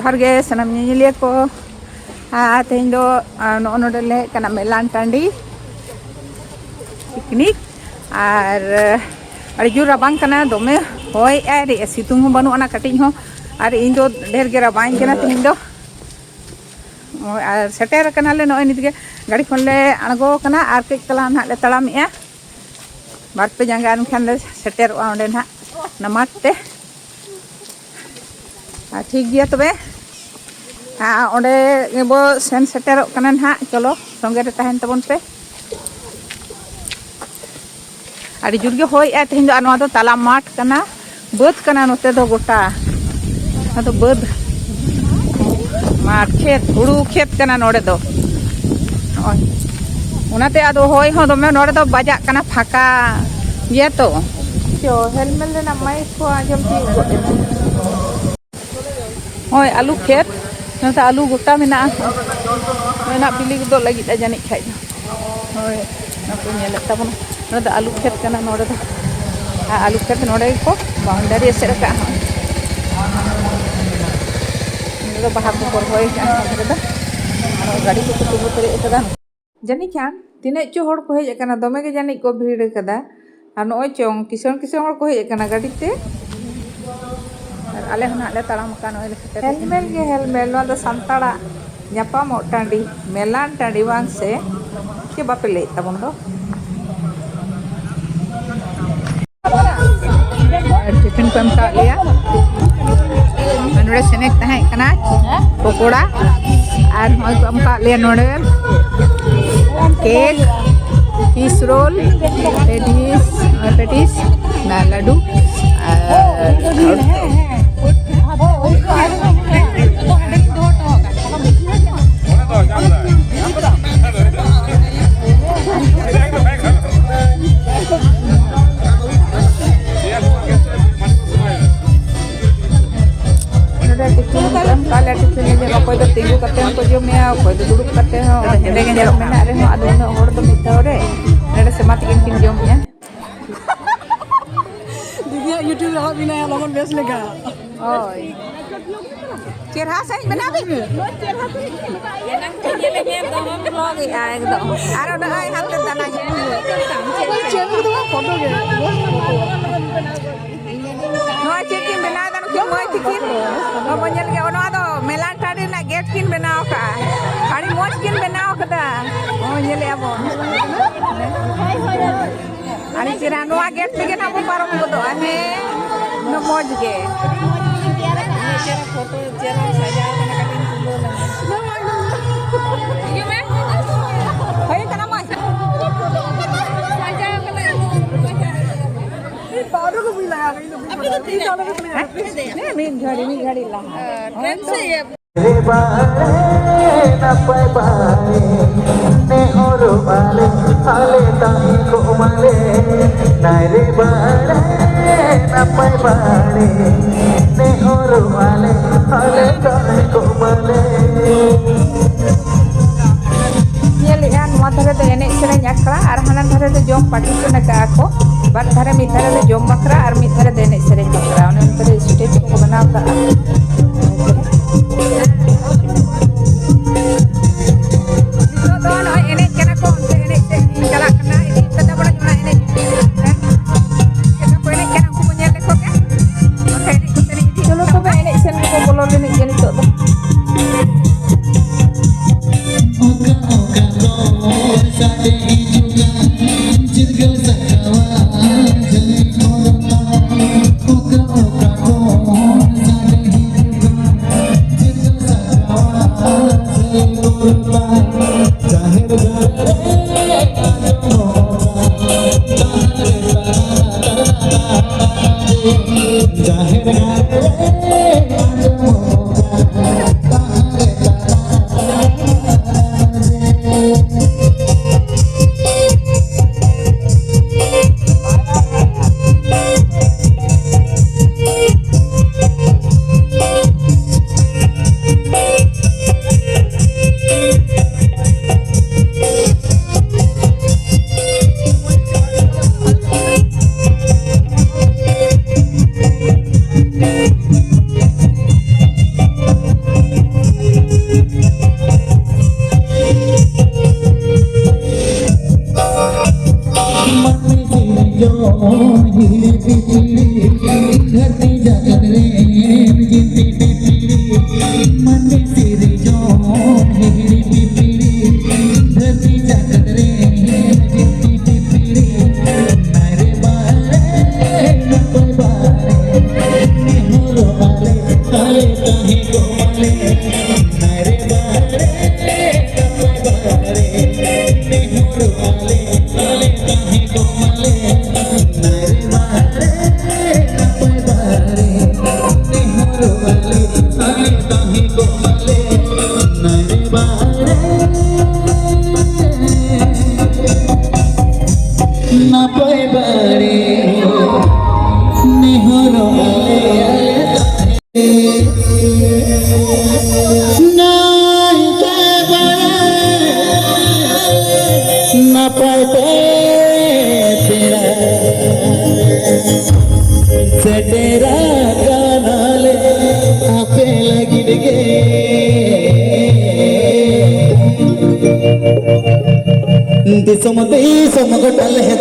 जोहार गे सनम ᱧᱮᱧᱮᱞᱤᱭᱟᱹ को तेहन दो नोडले कना मेलान टांडी पिकनिक और अड़ी जोर राबांग कना दोमे होय आर सितुंग हो बानु अना कटिंग हो और इन दो ढेर गे राबांग कना तेहन दो और सेटेर कना ले नोय नितगे गाड़ी खन ले अणगो कना और के कला ना ले तड़ामिया बार पे जंगा अनखान ले सेटेर ओंडे ना नमाते ठीक गया तबे ओंडे बो सेन सेटेर कना ना चलो संगे रे तहन तबन पे अड़ी जुर गे होय आ तेहन दो अनवा दो ताला माठ कना बद कना नोते दो गोटा तो बद माठ खेत हुड़ू खेत कना नोडे दो उनाते आदो होय हो दमे नोडे दो बाजा कना फाका ये तो जो हेलमेट ले ना माइक को आजम ती होय आलू खेत नोते आलू गोटा मेना मेना बिली दो लगी जानी खाइ होय नको नेले तबन नोते आलू खेत कना नोडे दो आलू खेत नोडे को बाउंड्री से रखा तो बाहर को पर होय का गाड़ी को तुबु तरे कदा जानी खान तिने चो हड़ को हेज कना दमे के जानी को भीड़ कदा और नोय चोंग किसन किसन हड़ को हेज कना गाड़ी ते आले हना ले तालाम का नोय हेलमेट गे हेलमेट नो द संताड़ा ᱧᱟᱯᱟᱢ टांडी मेलान टांडी वांग से के बापे ले तबन दो टिफिन को एमका लिया नोडे सेनेक तहे कना पकोड़ा और होय को एमका लिया नोडे केक फिश रोल पेटिस ना लड्डू कोई तो तिंगू करते हैं कोई जो मैं कोई तो दुड़ुब करते हैं और हेडे के जरो मेना रे हो आदो न होड़ तो मिथाव रे नेडे से मात किन जोम या दीदी यूट्यूब रे बिना लगन बेस लेगा ओय चेहरा सही बनाबी चेहरा तो एना के ले के तो हम ब्लॉग आ एकदम आरो न आय हाथ दाना चेहरा तो फोटो के नो चेकिंग बना दानो के मोय तिकिन ओ बंजल के ओनो आदो मेला टाडी ना गेट किन बनाव का आड़ी मोज किन बनाव कदा ओ नेले आबो आड़ी चिरा नोआ गेट के ना पारम गदो हे न मोज गे चेहरा फोटो चेहरा सजाव कना कटिंग तुलो ना ये में होय कना मोज सजाव कना पाउडर को भी लगा गई तो मी घड़ी ला ट्रेन से ये रे बारे ना पाए बारे ने और वाले हाले ताई को माले ना रे बारे ना पाए बारे ने और वाले हाले ताई को माले ये लिहान माथरे तो एने सेरे ᱧᱟᱠᱲᱟ और हाना धरे तो जोम पार्टिसिपेट का को बार धरे मी धरे तो जोम बकरा और मी धरे देने सेरे बकरा उन अंतर स्टेज को बनाव का दोनों एने केना को एने से चला करना इदी तदा बड़ा जुना एने केना को एने केना को मुझे देखो के ओके एने को तेरी इदी चलो तो एने सेन को बोलो लेने ये नहीं तो साडे जुगा जिरगल सकावा जने धरती जगत रे जिंती पिपीरी मन तेरी जोन हिड़ी पिपीरी धरती जगत रे जिंती पिपीरी मेरे बारे न कोई बारे निहुरो वाले काले काहे को वाले मेरे बारे न कोई बारे निहुरो वाले काले काहे को वाले मेरे बारे न कोई बारे निहुरो वाले काले काहे को वाले मेरे बारे न कोई बारे निहुरो वाले न पाते तेरा से तेरा कानाले आपे लगिन गे दिसम गोटल है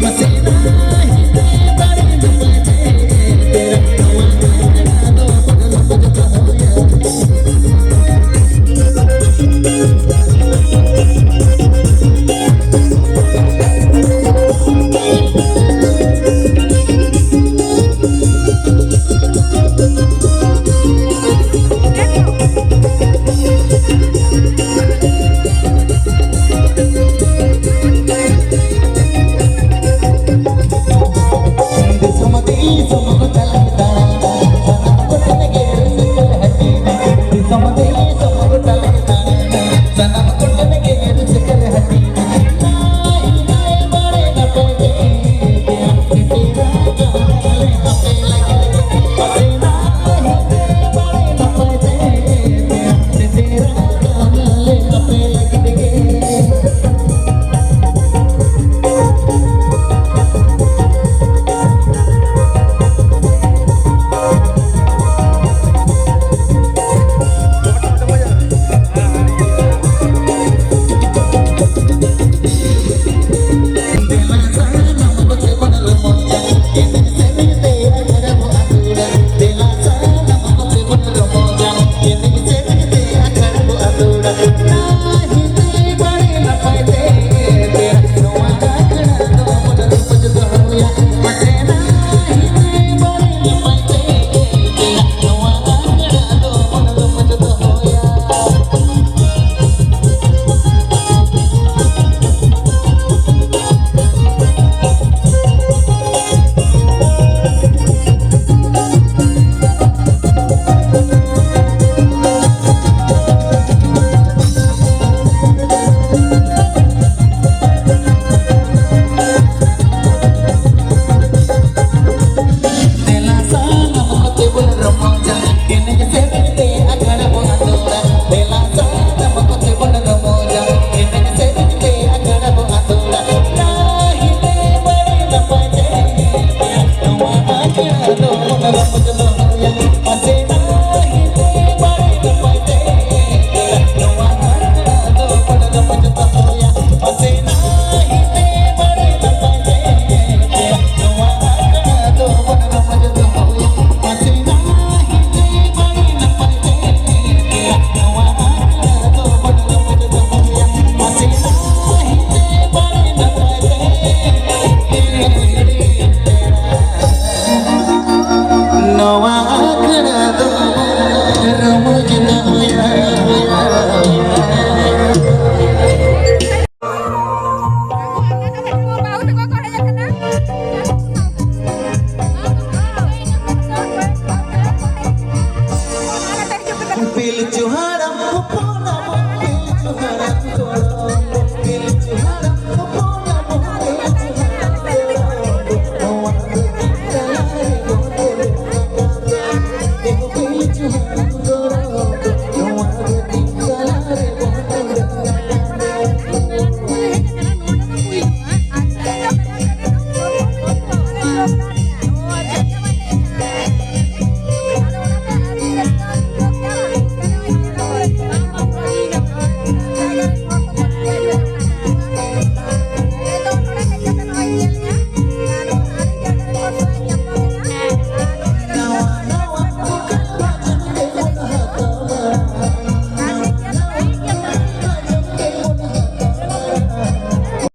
Masih